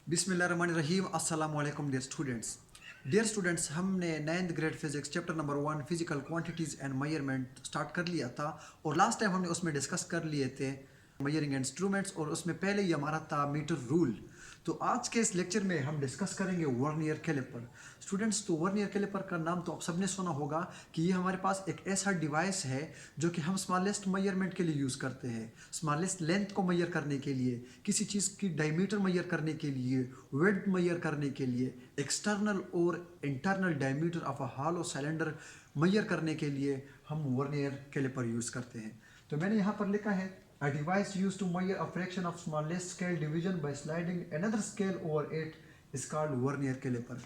बिस्मिल्लाहिर्रहमानिर्रहीम। अस्सलाम वालेकुम डियर स्टूडेंट्स, हमने 9th grade physics chapter number 1 physical quantities and measurement start कर लिया था। और लास्ट टाइम हमने उसमें डिस्कस कर लिए थे मेजरिंग इंस्ट्रूमेंट्स, और उसमें पहले ही हमारा था मीटर रूल। तो आज के इस लेक्चर में हम डिस्कस करेंगे वर्नियर कैलिपर। स्टूडेंट्स, तो वर्नियर कैलिपर का नाम तो आप सबने सुना होगा कि ये हमारे पास एक ऐसा डिवाइस है जो कि हम स्मॉलेस्ट मेजरमेंट के लिए यूज़ करते हैं, स्मॉलेस्ट लेंथ को मेजर करने के लिए, किसी चीज़ की डायमीटर मेजर करने के लिए, विड्थ मेजर करने के लिए, एक्सटर्नल और internal diameter of a hollow cylinder measure करने के लिए हम वर्नियर कैलिपर यूज़ करते हैं। तो मैंने यहाँ पर लिखा है a device used to measure a fraction of smallest scale division by sliding another scale over it is called vernier caliper।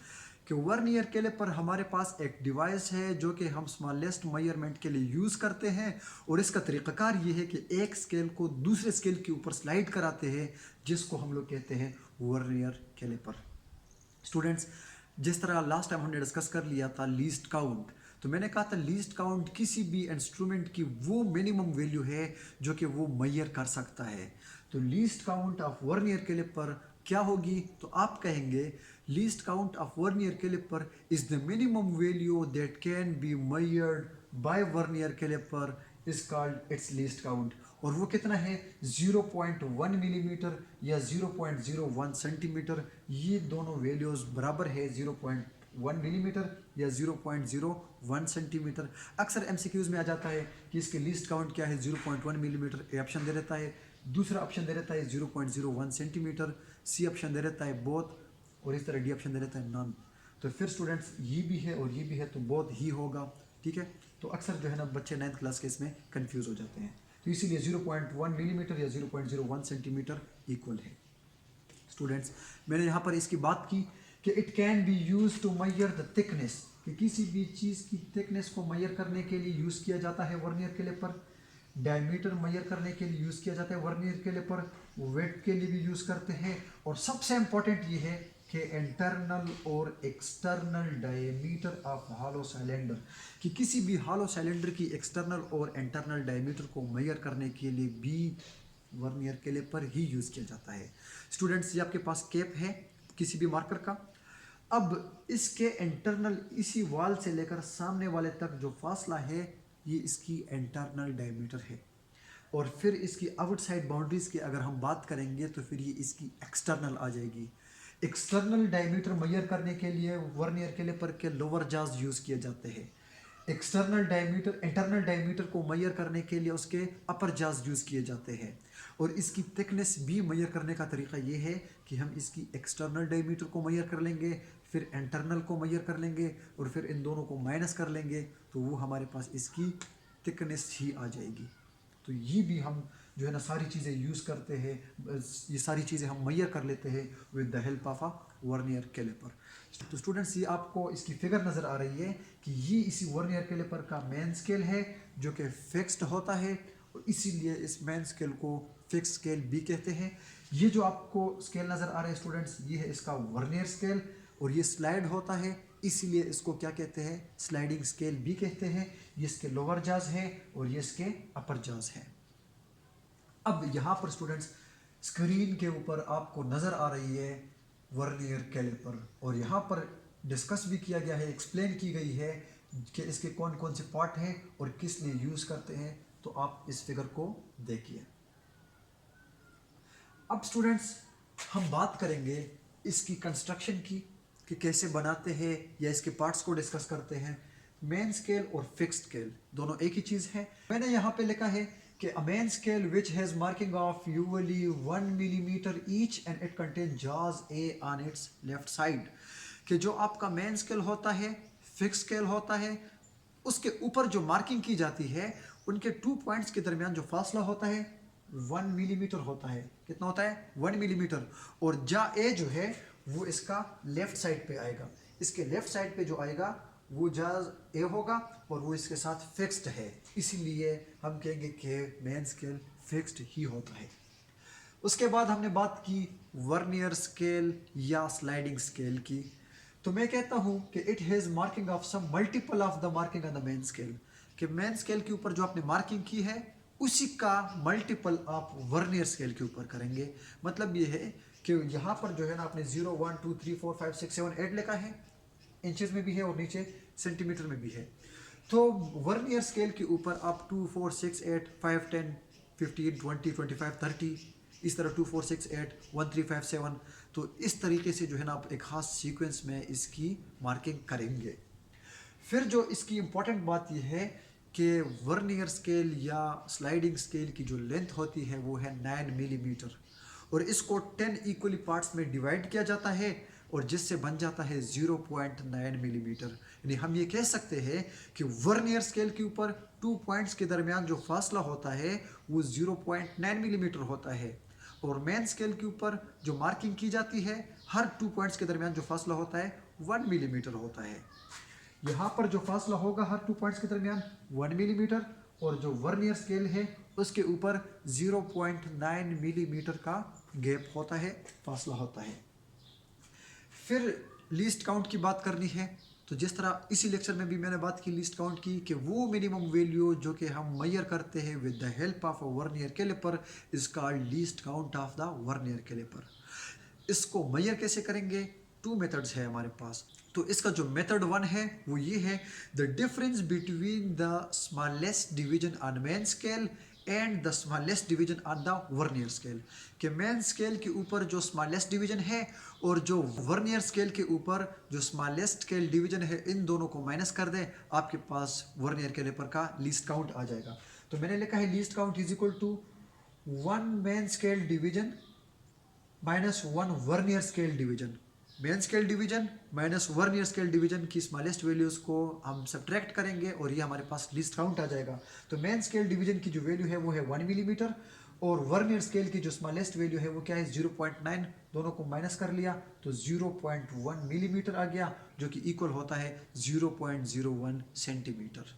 कि वर्नियर कैलिपर हमारे पास एक डिवाइस है जो कि हम स्मॉलेस्ट मेजरमेंट के लिए यूज़ करते हैं, और इसका तरीक़ाकार ये है कि एक स्केल को दूसरे स्केल के ऊपर स्लाइड कराते हैं, जिसको हम लोग कहते हैं वर्नियर कैलिपर। स्टूडेंट्स, जिस तरह लास्ट टाइम हमने डिस्कस कर लिया था लीस्ट काउंट, तो मैंने कहा था लीस्ट काउंट किसी भी इंस्ट्रूमेंट की वो मिनिमम वैल्यू है जो कि वो मेजर कर सकता है। तो least count of vernier calliper क्या होगी? तो आप कहेंगे least count of vernier calliper is the minimum value that can be measured by vernier calliper is called its least count. और वो कितना है? 0.1 मिलीमीटर या 0.01 सेंटीमीटर। ये दोनों वैल्यूज़ बराबर है, 0.1 मिलीमीटर या 0.01 सेंटीमीटर। अक्सर एमसीक्यूज़ में आ जाता है कि इसके लीस्ट काउंट क्या है, 0.1 मिलीमीटर ए ऑप्शन दे देता है, दूसरा ऑप्शन दे देता है 0.01 सेंटीमीटर, सी ऑप्शन दे देता है बोथ, और इस तरह डी ऑप्शन दे देता है नॉन। तो फिर स्टूडेंट्स ये भी है और ये भी है, तो बोथ ही होगा। ठीक है, तो अक्सर जो है ना बच्चे 9th क्लास के इसमें कंफ्यूज हो जाते हैं। तो इसीलिए 0.1 मिलीमीटर या 0.01 सेंटीमीटर इक्वल है। स्टूडेंट्स, मैंने यहाँ पर इसकी बात की कि it can be use to measure the thickness, कि किसी भी चीज़ की थिकनेस को मेजर करने के लिए यूज़ किया जाता है वर्नियर कैलिपर। डायमीटर मेजर करने के लिए यूज़ किया जाता है वर्नियर कैलिपर। वेट के लिए भी यूज़ करते हैं। और सबसे इम्पोर्टेंट ये है कि इंटरनल और external diameter of hollow cylinder, कि किसी भी हॉलो सिलेंडर की एक्सटर्नल और इंटरनल डायमीटर को मेजर करने के लिए भी वर्नियर कैलिपर ही यूज़ किया जाता है। स्टूडेंट्स, ये आपके पास कैप है किसी भी मार्कर का। अब इसके इंटरनल, इसी वाल से लेकर सामने वाले तक जो फासला है, ये इसकी इंटरनल डायमीटर है। और फिर इसकी आउटसाइड बाउंड्रीज की अगर हम बात करेंगे तो फिर ये इसकी एक्सटर्नल आ जाएगी। एक्सटर्नल डायमीटर मेजर करने के लिए वर्नियर कैलिपर के लोअर जाज यूज़ किए जाते हैं। एक्सटर्नल डायमीटर, इंटरनल डायमीटर को मेजर करने के लिए उसके अपर जाज यूज़ किए जाते हैं। और इसकी थिकनेस भी मेजर करने का तरीका ये है कि हम इसकी एक्सटर्नल डायमीटर को मेजर कर लेंगे, फिर इंटरनल को मेजर कर लेंगे, और फिर इन दोनों को माइनस कर लेंगे, तो वो हमारे पास इसकी थिकनेस ही आ जाएगी। तो ये भी हम जो है ना सारी चीज़ें यूज़ करते हैं, ये सारी चीज़ें हम मेजर कर लेते हैं with the help of a vernier calliper. तो स्टूडेंट्स, ये आपको इसकी फिगर नज़र आ रही है कि ये इसी वर्नियर कैलिपर का मेन स्केल है जो कि फिक्स्ड होता है, और इसीलिए इस मेन स्केल को फिक्स स्केल भी कहते हैं। ये जो आपको स्केल नज़र आ रहा है स्टूडेंट्स, ये है इसका वर्नियर स्केल, और ये स्लाइड होता है, इसीलिए इसको क्या कहते हैं? स्लाइडिंग स्केल भी कहते हैं। ये इसके लोअर जाज है और ये इसके अपर जाज है। अब यहाँ पर स्टूडेंट्स स्क्रीन के ऊपर आपको नज़र आ रही है वर्नियर कैलिपर, और यहाँ पर डिस्कस भी किया गया है, एक्सप्लेन की गई है कि इसके कौन कौन से पार्ट हैं और किस लिए यूज़ करते हैं। तो आप इस फिगर को देखिए। अब स्टूडेंट्स, हम बात करेंगे इसकी कंस्ट्रक्शन की, कि कैसे बनाते हैं, या इसके पार्ट्स को डिस्कस करते हैं। मेन स्केल और फिक्स्ड स्केल दोनों एक ही चीज़ है। मैंने यहाँ पे लिखा है कि अ main scale which has marking of usually 1 millimetre each and it contain जाज ए ऑन इट्स लेफ्ट साइड, कि जो आपका मेन स्केल होता है, फिक्स स्केल होता है, उसके ऊपर जो मार्किंग की जाती है, उनके 2 पॉइंट्स के दरमियान जो फासला होता है 1 मिलीमीटर होता है। कितना होता है? 1 मिलीमीटर। और जा ए जो है वो इसका लेफ्ट साइड पे आएगा, इसके लेफ्ट साइड पे जो आएगा वो जाज ए होगा, और वो इसके साथ फिक्स्ड है, इसीलिए हम कहेंगे कि मेन स्केल फिक्स्ड ही होता है। उसके बाद हमने बात की वर्नियर स्केल या स्लाइडिंग स्केल की। तो मैं कहता हूँ कि it has marking of some multiple of the marking on the main scale, कि मेन स्केल के ऊपर जो आपने मार्किंग की है उसी का मल्टीपल आप वर्नियर स्केल के ऊपर करेंगे। मतलब ये है कि यहाँ पर जो है ना आपने 0 1 2 3 4 5 6 7 8 लिखा है, इंचेस में भी है और नीचे सेंटीमीटर में भी है। तो वर्नियर स्केल के ऊपर आप 2 4 6 8 5 10 15 20 25 30 इस तरह 2 4 6 8 1 3 5 7, तो इस तरीके से जो है ना आप एक ख़ास सीक्वेंस में इसकी मार्किंग करेंगे। फिर जो इसकी इम्पॉर्टेंट बात यह है कि वर्नियर स्केल या स्लाइडिंग स्केल की जो लेंथ होती है वो है 9 मिलीमीटर, और इसको 10 इक्वली पार्ट्स में डिवाइड किया जाता है और जिससे बन जाता है 0.9 मिलीमीटर। यानी हम ये कह सकते हैं कि वर्नियर स्केल के ऊपर 2 पॉइंट्स के दरमियान जो फासला होता है वो 0.9 मिलीमीटर होता है, और मेन स्केल के ऊपर जो मार्किंग की जाती है हर 2 पॉइंट्स के दरमियान जो फासला होता है 1 मिलीमीटर होता है। यहाँ पर जो फासला होगा हर 2 पॉइंट्स के दरमियान 1 मिलीमीटर, और जो वर्नियर स्केल है उसके ऊपर 0.9 मिलीमीटर का गैप होता है, फासला होता है। फिर लीस्ट काउंट की बात करनी है, तो जिस तरह इसी लेक्चर में भी मैंने बात की लीस्ट काउंट की कि वो मिनिमम वैल्यू जो कि हम मेजर करते हैं with the help of a vernier calliper is called least count of the vernier calliper. इसको मेजर कैसे करेंगे? 2 मेथड्स है हमारे पास। तो इसका जो मेथड 1 है वो ये है, the difference between the smallest division on main scale and the smallest division on the vernier scale. कि मेन स्केल के ऊपर जो स्मॉलेस्ट डिवीजन है और जो वर्नियर स्केल के ऊपर जो स्मॉलेस्ट स्केल डिवीजन है, इन दोनों को माइनस कर दें, आपके पास वर्नियर कैलिपर का लीस्ट काउंट आ जाएगा। तो मैंने लिखा है least count is equal to 1 main scale division minus 1 vernier scale division. Main scale division minus vernier scale division की स्मॉलेस्ट वैल्यूज़ को हम सब्ट्रैक्ट करेंगे और ये हमारे पास लीस्ट काउंट आ जाएगा। तो मेन स्केल डिवीजन की जो वैल्यू है वो है 1 मिलीमीटर, और वर्नियर स्केल की जो स्मॉलेस्ट वैल्यू है वो क्या है 0.9, दोनों को माइनस कर लिया तो 0.1 मिलीमीटर आ गया, जो कि इक्वल होता है 0.01 सेंटीमीटर।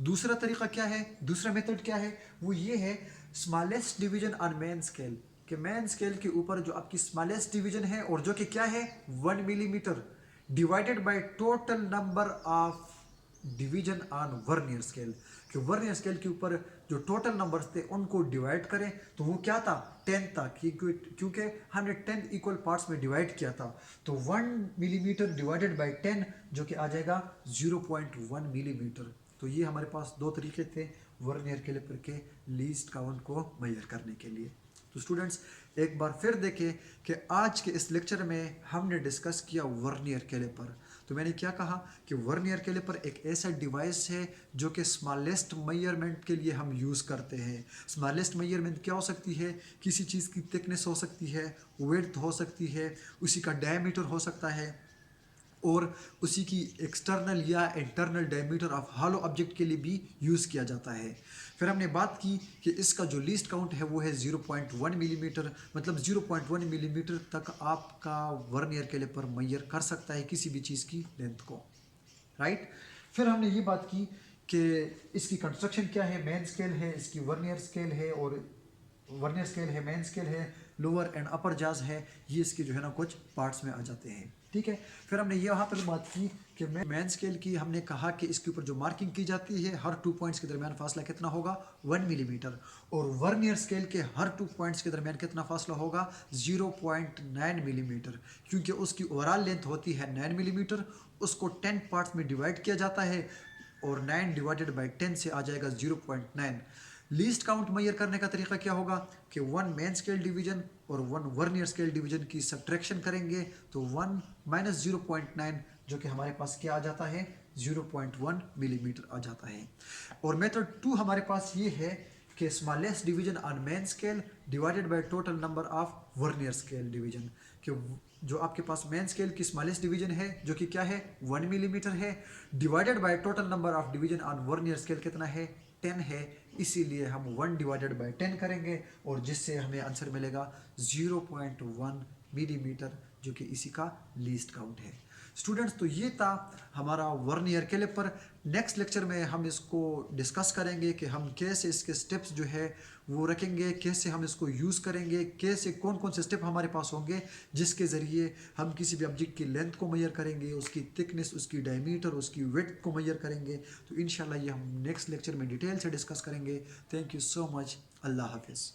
दूसरा तरीका क्या है, दूसरा मेथड क्या है, वो ये है smallest division on main scale. कि मेन स्केल के ऊपर जो आपकी स्मॉलेस्ट डिवीजन है और जो कि क्या है 1 millimetre, divided by total number of division on vernier scale. कि वर्नियर स्केल के ऊपर जो टोटल नंबर्स थे उनको डिवाइड करें तो वो क्या था 10 था, क्योंकि हमने 10 इक्वल पार्ट्स में डिवाइड किया था। तो 1 मिलीमीटर डिवाइडेड बाय 10 जो कि आ जाएगा 0.1 मिलीमीटर। तो ये हमारे पास 2 तरीके थे वर्नियर कैलिपर के लीस्ट काउंट को मेजर करने के लिए। तो स्टूडेंट्स एक बार फिर देखें कि आज के इस लेक्चर में हमने डिस्कस किया वर्नियर कैलिपर। तो मैंने क्या कहा कि वर्नियर कैलिपर एक ऐसा डिवाइस है जो कि स्मॉलेस्ट मेजरमेंट के लिए हम यूज़ करते हैं। स्मॉलेस्ट मेजरमेंट क्या हो सकती है? किसी चीज़ की थिकनेस हो सकती है, विड्थ हो सकती है, उसी का डायमीटर हो सकता है, और उसी की एक्सटर्नल या internal diameter of hollow object के लिए भी यूज़ किया जाता है। फिर हमने बात की कि इसका जो लीस्ट काउंट है वो है 0.1 मिलीमीटर, मतलब 0.1 मिलीमीटर तक आपका वर्नियर कैलिपर मेजर कर सकता है किसी भी चीज़ की लेंथ को, राइट। फिर हमने ये बात की कि इसकी कंस्ट्रक्शन क्या है, मेन स्केल है, इसकी वर्नियर स्केल है, और वर्नियर स्केल है, मेन स्केल है, लोअर एंड अपर जाज है, ये इसके जो है ना कुछ पार्ट्स में आ जाते हैं, ठीक है। फिर हमने यहाँ पर बात की कि मेन स्केल की हमने कहा कि इसके ऊपर जो मार्किंग की जाती है हर 2 पॉइंट्स के दरमियान फासला कितना होगा 1 मिलीमीटर, और वर्नियर स्केल के हर 2 पॉइंट्स के दरमियान कितना फासला होगा 0.9 मिलीमीटर, क्योंकि उसकी ओवरऑल लेंथ होती है 9 मिलीमीटर, उसको 10 पार्ट्स में डिवाइड किया जाता है और 9 डिवाइडेड बाई 10 से आ जाएगा 0.9। लीस्ट काउंट मेजर करने का तरीका क्या होगा कि 1 मेन स्केल डिवीजन और 1 वर्नियर स्केल डिवीजन की सब्ट्रैक्शन करेंगे तो 1 माइनस 0.9 जो कि हमारे पास क्या आ जाता है 0.1 मिलीमीटर आ जाता है। और मेथड 2 हमारे पास ये है कि smallest division on main scale divided by total number of vernier scale division. कि जो आपके पास मेन स्केल की स्मॉलेस्ट डिवीजन है जो कि क्या है 1 मिलीमीटर है, divided by total number of division on vernier scale कितना है 10 है, इसीलिए हम 1 डिवाइडेड बाय 10 करेंगे और जिससे हमें आंसर मिलेगा 0.1 मिलीमीटर, जो कि इसी का लीस्ट काउंट है। स्टूडेंट्स तो ये था हमारा वर्नियर कैलिपर। नेक्स्ट लेक्चर में हम इसको डिस्कस करेंगे कि हम कैसे इसके स्टेप्स जो है वो रखेंगे, कैसे हम इसको यूज़ करेंगे, कैसे कौन कौन से स्टेप हमारे पास होंगे जिसके ज़रिए हम किसी भी ऑब्जेक्ट की लेंथ को मेजर करेंगे, उसकी थिकनेस, उसकी डायमीटर, उसकी विड्थ को मेजर करेंगे। तो इंशाल्लाह ये हम नेक्स्ट लेक्चर में डिटेल से डिस्कस करेंगे। Thank you so much. अल्लाह हाफिज़।